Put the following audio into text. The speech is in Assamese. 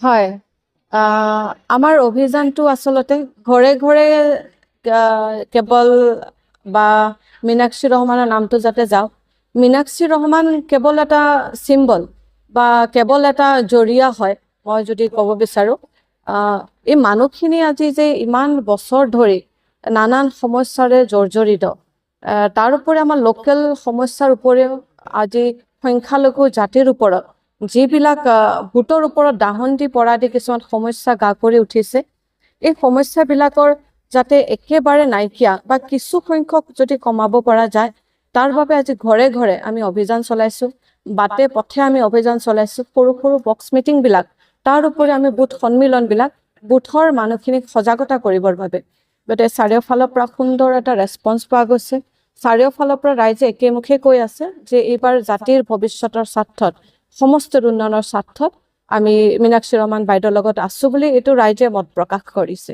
হয় আমাৰ অভিযানটো আচলতে ঘৰে ঘৰে কেৱল বা মীনাক্ষী ৰহমানৰ নামটো যাতে যাওক মীনাক্ষী ৰহমান কেৱল এটা চিম্বল বা কেৱল এটা জৰিয়া হয় মই যদি ক'ব বিচাৰোঁ এই মানুহখিনি আজি যে ইমান বছৰ ধৰি নানান সমস্যাৰে জৰ্জৰিত তাৰ উপৰি আমাৰ লোকেল সমস্যাৰ উপৰিও আজি সংখ্যালঘু জাতিৰ ওপৰত যিবিলাক ভোটৰ ওপৰত দাহন দি পৰা দি কিছুমান সমস্যা গা কৰি উঠিছে এই সমস্যাবিলাকৰ যাতে একেবাৰে নাইকিয়া বা কিছু সংখ্যক যদি কমাব পৰা যায় তাৰ বাবে আজি ঘৰে ঘৰে আমি অভিযান চলাইছোঁ বাটে পথে আমি অভিযান চলাইছোঁ সৰু সৰু বক্স মিটিংবিলাক তাৰ উপৰি আমি বুথ সন্মিলনবিলাক বুথৰ মানুহখিনিক সজাগতা কৰিবৰ বাবে গতিকে চাৰিওফালৰ পৰা সুন্দৰ এটা ৰেছপন্স পোৱা গৈছে চাৰিওফালৰ পৰা ৰাইজে একেমুখে কৈ আছে যে এইবাৰ জাতিৰ ভৱিষ্যতৰ স্বাৰ্থত সমস্ত উন্নয়নৰ স্বাৰ্থত আমি মীনাক্ষী ৰহমান বাইদেউৰ লগত আছোঁ বুলি এইটো ৰাইজে মত প্ৰকাশ কৰিছে